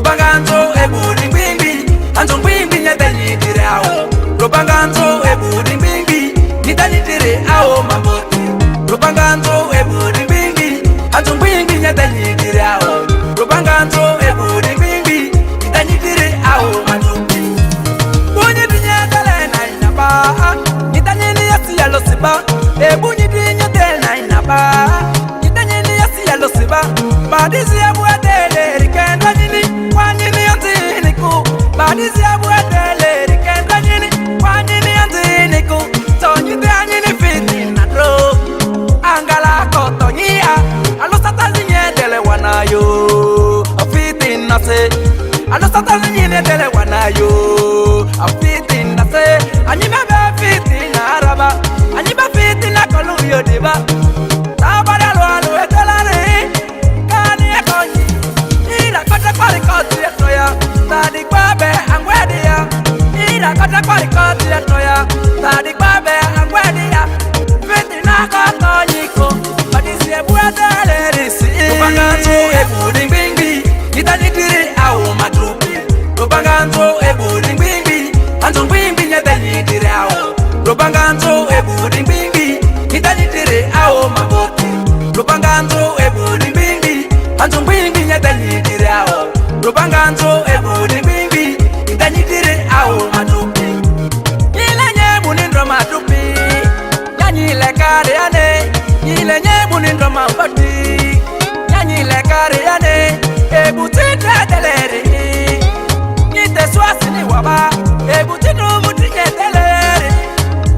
Robanganzo ebudi bimbi, anzo bimbi nyatani dire ao. Robanganzo ebudi bimbi, nitani dire ao maboti. Robanganzo ebudi bimbi, anzo bimbi nyatani dire ao. Robanganzo ebudi bimbi, nitani dire ao madupi. Bunyi dinya dale na inaba, nitani ni yasi yalo siba. Bunyi dinya dale na inaba, nitani ni yasi yalo siba. Badizi ya buadele rikenda nini, kwa nini yanzini ku. Badizi ya buadele rikenda nini, kwa nini yanzini ku. Tonyi te anyini fiti na dro, angala kotonyia. Alo sata zinye dele wanayo, afiti nase. Alo sata zinye dele wanayo, afiti nase. Anyime be fiti na araba, anyime fiti na koluyo diba. Tabada lo alo etelare, kani ekonyi. Ira kota kwari koti etoya, tadi kwabe angwedia. Ira kota kwari koti etoya, tadi kwabe angwedia. Fiti na kotonyiko, badisi ebuadele risi. Robanganzo ebudi bimbi, nitani dire ao matupi. Robanganzo ebudi bimbi, anzo bimbi nyatani dire ao. Robanganzo ebudi bimbi, nitani dire ao maboti. Robanganzo ebudi bimbi, anzo bimbi nyatani dire ao. Robanganzo ebudi bimbi, nitani dire ao matupi. Ile nyebu nindro matupi, nyanyi le kare ane. Ile nyebu nindro maboti, nyanyi le kare ane. Ebutite deleri, nite swasi ni waba. Ebutite umuti nyeteleri,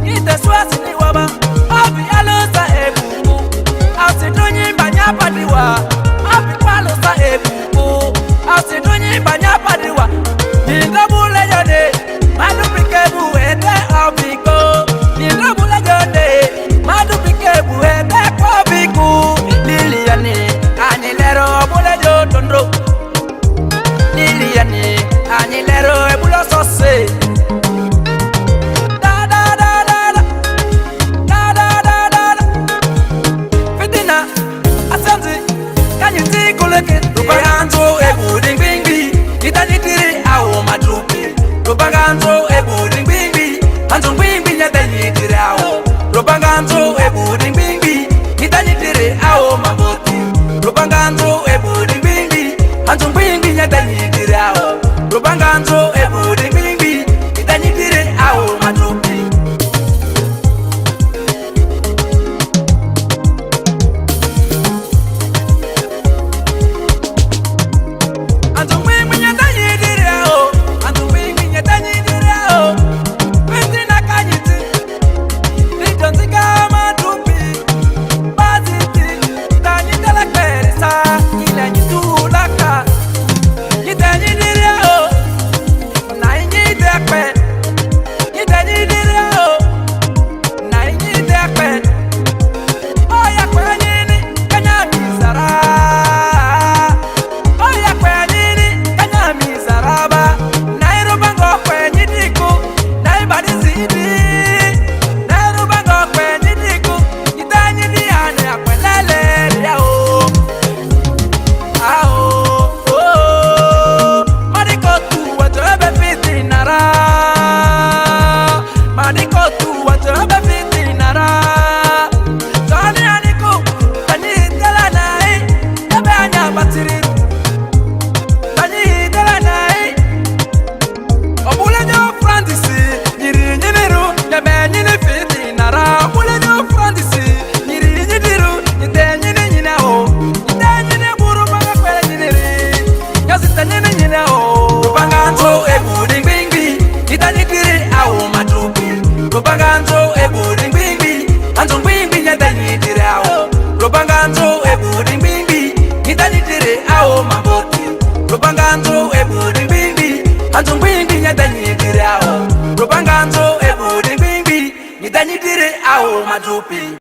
nite swasi ni waba. Abi alusa ebubu, asidunyi banyapadiwa. Abi kwalusa ebubu, asidunyi banyapadiwa. Nindabule yode, madupikebu ete obiko. Nindabule yode, madupikebu ete obiku. Liliani, anilero bule jotondro. Liliani, anilero ebulo sose. Da da da da da, da da da da da. Fitina, asanzi, kanyiti kuleke. Robanganzo ebudi bimbi, nitani dire ao matupi. Robanganzo ebudi bimbi, anzo bimbi nyatani dire ao. Robanganzo ebudi bimbi, nitani dire ao maboti. Robanganzo ebudi bimbi, anzo bimbi nyatani dire ao. Robanganzo ebudi bimbi, nitani dire ao matupi. Anzo bimbi nyatani dire ao, anzo bimbi nyatani dire ao. Fitina kanyiti, nitonzika matupi. Baziti, tani dela kwerisa, ile nyitulaka. Nitani dire ao, na inyi dekwe. Nitani dire ao, na inyi dekwe. Oya kwenyini, kanya mizara. Oya kwenyini, kanya mizaraba. Nairobango kwenyiniku, naibadizidi. Nairobango kwenyiniku, nitani diane akwelele yao. Ao, oh, madiko tu watobe fiti nara. Madiko tu watobe fiti nara. Tani aniku, tani tela nai, ebe anya batiri. Tani tela nai, obule nyo frandisi, nyiri nyiniru, nyame nyini fiti nara. Obule nyo frandisi, nyiri nyiniru, nyite nyini nyina o. Nyite nyini buru banga kwele nyiniri, nyosita nyini nyina o. Robanganzo ebudi bimbi, nitani dire ao matupi. Robanganzo ebudi bimbi, anzo bimbi nyatani dire ao. Robanganzo ebudi bimbi, nitani dire ao maboti. Robanganzo ebudi bimbi, anzo bimbi nyatani dire ao. Robanganzo ebudi bimbi, nitani dire ao matupi.